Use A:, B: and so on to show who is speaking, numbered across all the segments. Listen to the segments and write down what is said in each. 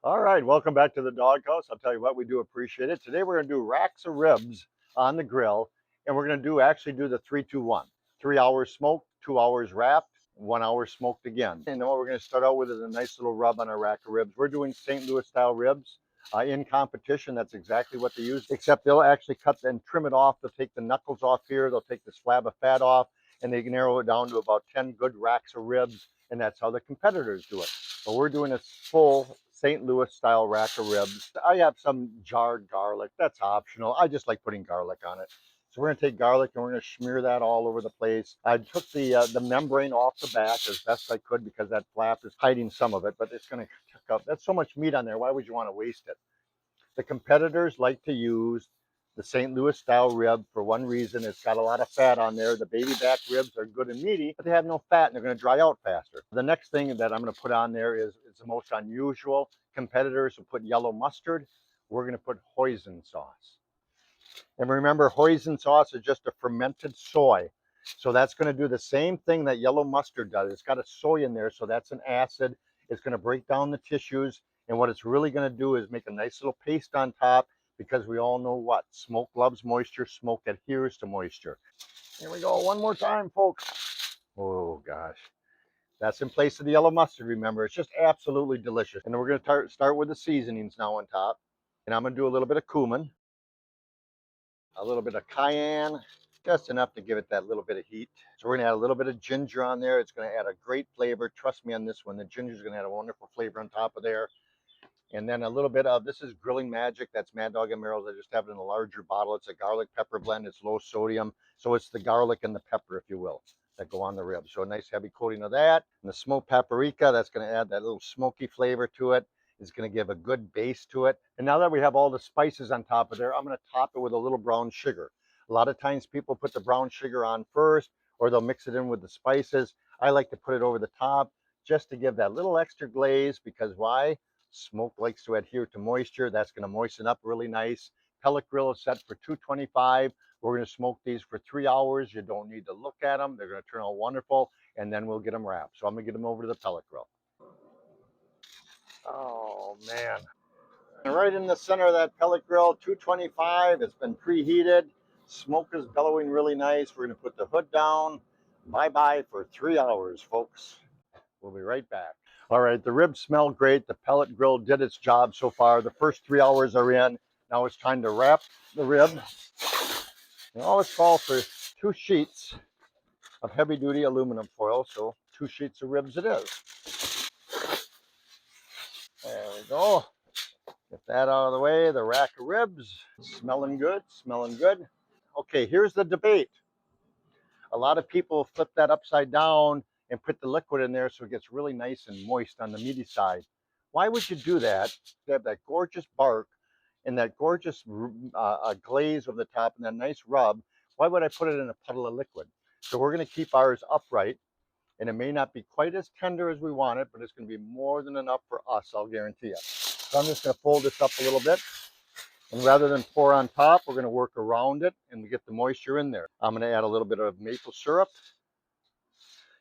A: All right, welcome back to the doghouse. I'll tell you what, we do appreciate it. Today we're going to do racks of ribs on the grill, and we're going to do the 3-2-1. 3 hours smoked, 2 hours wrapped, 1 hour smoked again. And what we're going to start out with is a nice little rub on our rack of ribs. We're doing St. Louis style ribs. In competition, that's exactly what they use, except they'll actually cut and trim it off. They'll take the knuckles off here, they'll take the slab of fat off, and they can narrow it down to about 10 good racks of ribs, and that's how the competitors do it. But we're doing a full St. Louis style rack of ribs. I have some jarred garlic. That's optional. I just like putting garlic on it. So we're going to take garlic and we're going to smear that all over the place. I took the membrane off the back as best I could because that flap is hiding some of it, but it's going to cook up. That's so much meat on there. Why would you want to waste it? The competitors like to use the St. Louis style rib for one reason. It's got a lot of fat on there. The baby back ribs are good and meaty, but they have no fat and they're going to dry out faster. The next thing that I'm going to put on there is it's the most unusual. Competitors will put yellow mustard. We're going to put hoisin sauce. And remember, hoisin sauce is just a fermented soy. So that's going to do the same thing that yellow mustard does. It's got a soy in there, so that's an acid. It's going to break down the tissues. And what it's really going to do is make a nice little paste on top, because we all know what? Smoke loves moisture. Smoke adheres to moisture. Here we go. One more time, folks. Oh, gosh. That's in place of the yellow mustard, remember. It's just absolutely delicious. And then we're going to start with the seasonings now on top. And I'm going to do a little bit of cumin, a little bit of cayenne, just enough to give it that little bit of heat. So we're going to add a little bit of ginger on there. It's going to add a great flavor. Trust me on this one. The ginger is going to add a wonderful flavor on top of there. And then a little bit of, this is Grilling Magic. That's Mad Dog and Merrill's. I just have it in a larger bottle. It's a garlic pepper blend. It's low sodium. So it's the garlic and the pepper, if you will, that go on the ribs. So a nice heavy coating of that. And the smoked paprika, that's going to add that little smoky flavor to it. It's going to give a good base to it. And now that we have all the spices on top of there, I'm going to top it with a little brown sugar. A lot of times people put the brown sugar on first, or they'll mix it in with the spices. I like to put it over the top just to give that little extra glaze, because why? Smoke likes to adhere to moisture. That's going to moisten up really nice. Pellet grill is set for 225. We're going to smoke these for 3 hours. You don't need to look at them. They're going to turn out wonderful, and then we'll get them wrapped. So I'm going to get them over to the pellet grill. Oh, man. And right in the center of that pellet grill, 225. It's been preheated. Smoke is bellowing really nice. We're going to put the hood down. Bye-bye for 3 hours, folks. We'll be right back. All right, the ribs smell great. The pellet grill did its job so far. The first 3 hours are in. Now it's time to wrap the rib. We always call for 2 sheets of heavy-duty aluminum foil, so 2 sheets of ribs it is. There we go. Get that out of the way. The rack of ribs. Smelling good, smelling good. Okay, here's the debate. A lot of people flip that upside down and put the liquid in there so it gets really nice and moist on the meaty side. Why would you do that? They have that gorgeous bark and that gorgeous glaze over the top and that nice rub. Why would I put it in a puddle of liquid? So we're going to keep ours upright, and it may not be quite as tender as we want it, but it's going to be more than enough for us, I'll guarantee you. So I'm just going to fold this up a little bit. And rather than pour on top, we're going to work around it and we get the moisture in there. I'm going to add a little bit of maple syrup,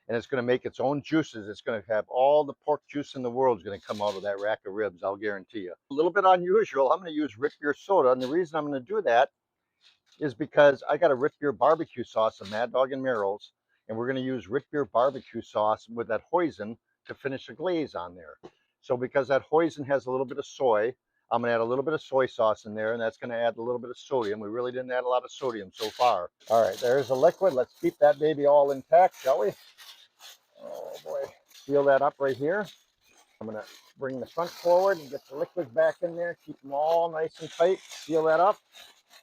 A: and it's going to make its own juices. It's going to have all the pork juice in the world is going to come out of that rack of ribs, I'll guarantee you. A little bit unusual, I'm going to use root beer soda, and the reason I'm going to do that is because I got a root beer barbecue sauce of Mad Dog and Merrill's, and we're going to use root beer barbecue sauce with that hoisin to finish the glaze on there. So because that hoisin has a little bit of soy, I'm going to add a little bit of soy sauce in there, and that's going to add a little bit of sodium. We really didn't add a lot of sodium so far. All right, there's the liquid. Let's keep that baby all intact, shall we? Oh boy, seal that up right here. I'm going to bring the front forward and get the liquids back in there. Keep them all nice and tight. Seal that up.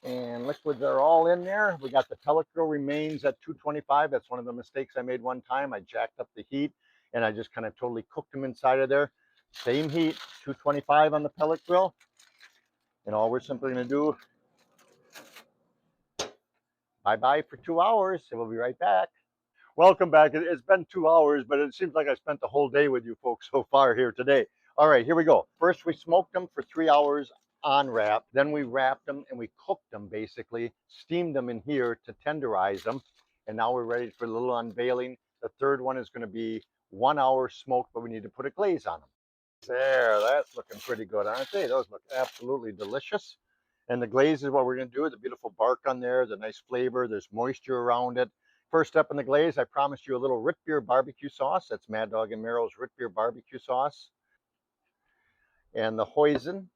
A: And liquids are all in there. We got the pellet grill remains at 225. That's one of the mistakes I made one time. I jacked up the heat and I just kind of totally cooked them inside of there. Same heat, 225 on the pellet grill. And all we're simply going to do, bye-bye for 2 hours. And we'll be right back. Welcome back. It's been 2 hours, but it seems like I spent the whole day with you folks so far here today. All right, here we go. First, we smoked them for 3 hours on wrap. Then we wrapped them and we cooked them, basically, steamed them in here to tenderize them. And now we're ready for a little unveiling. The third one is going to be 1 hour smoked, but we need to put a glaze on them. There, that's looking pretty good, aren't they? Those look absolutely delicious. And the glaze is what we're going to do. The beautiful bark on there, the nice flavor. There's moisture around it. First step in the glaze, I promised you a little root beer barbecue sauce. That's Mad Dog and Merrill's root beer barbecue sauce. And the hoisin,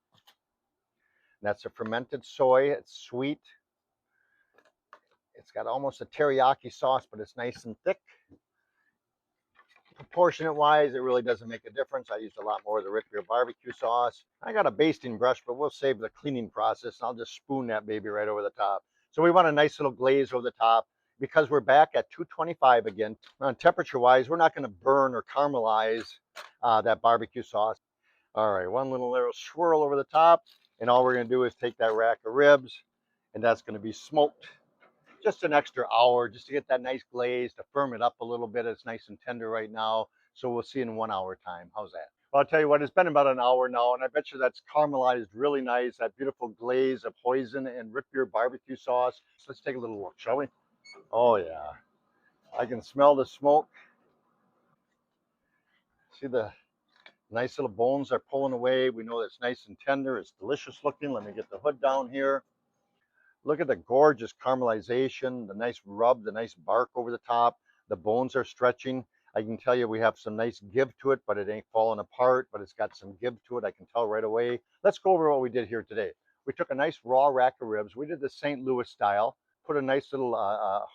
A: that's a fermented soy. It's sweet. It's got almost a teriyaki sauce, but it's nice and thick. Proportionate wise, it really doesn't make a difference. I used a lot more of the root beer barbecue sauce. I got a basting brush, but we'll save the cleaning process. And I'll just spoon that baby right over the top. So we want a nice little glaze over the top. Because we're back at 225 again, temperature wise, we're not going to burn or caramelize that barbecue sauce. All right, one little swirl over the top. And all we're going to do is take that rack of ribs, and that's going to be smoked just an extra hour just to get that nice glaze to firm it up a little bit. It's nice and tender right now. So we'll see in 1 hour time. How's that? Well, I'll tell you what, it's been about an hour now, and I bet you that's caramelized really nice. That beautiful glaze of hoisin and root beer barbecue sauce. So let's take a little look, shall we? Oh, yeah. I can smell the smoke. See the nice little bones are pulling away. We know it's nice and tender. It's delicious looking. Let me get the hood down here. Look at the gorgeous caramelization, the nice rub, the nice bark over the top. The bones are stretching. I can tell you we have some nice give to it, but it ain't falling apart, but it's got some give to it. I can tell right away. Let's go over what we did here today. We took a nice raw rack of ribs. We did the St. Louis style, put a nice little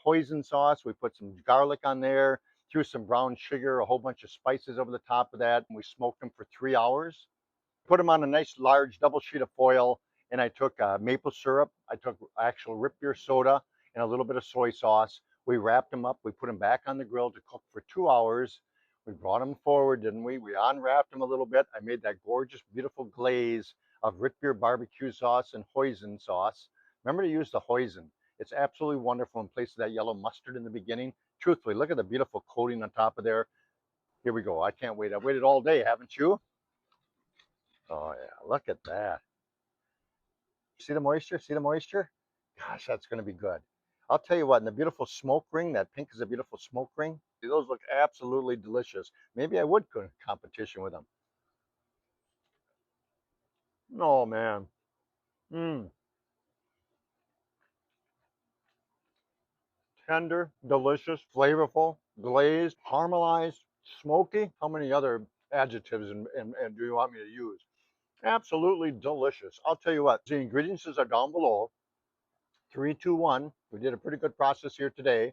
A: hoisin sauce. We put some garlic on there, threw some brown sugar, a whole bunch of spices over the top of that, and we smoked them for 3 hours. Put them on a nice large double sheet of foil, and I took maple syrup. I took actual root beer soda and a little bit of soy sauce. We wrapped them up. We put them back on the grill to cook for 2 hours. We brought them forward, didn't we? We unwrapped them a little bit. I made that gorgeous, beautiful glaze of root beer barbecue sauce and hoisin sauce. Remember to use the hoisin. It's absolutely wonderful in place of that yellow mustard in the beginning. Truthfully, look at the beautiful coating on top of there. Here we go. I can't wait. I've waited all day, haven't you? Oh yeah, look at that. See the moisture? See the moisture? Gosh, that's going to be good. I'll tell you what, and the beautiful smoke ring, that pink is a beautiful smoke ring. Those look absolutely delicious. Maybe I would go in competition with them. Oh man. Mmm. Tender, delicious, flavorful, glazed, caramelized, smoky. How many other adjectives and do you want me to use? Absolutely delicious. I'll tell you what, the ingredients are down below. 3, 2, 1. We did a pretty good process here today.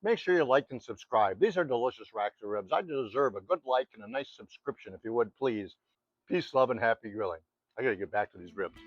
A: Make sure you like and subscribe. These are delicious racks of ribs. I deserve a good like and a nice subscription if you would, please. Peace, love, and happy grilling. I got to get back to these ribs.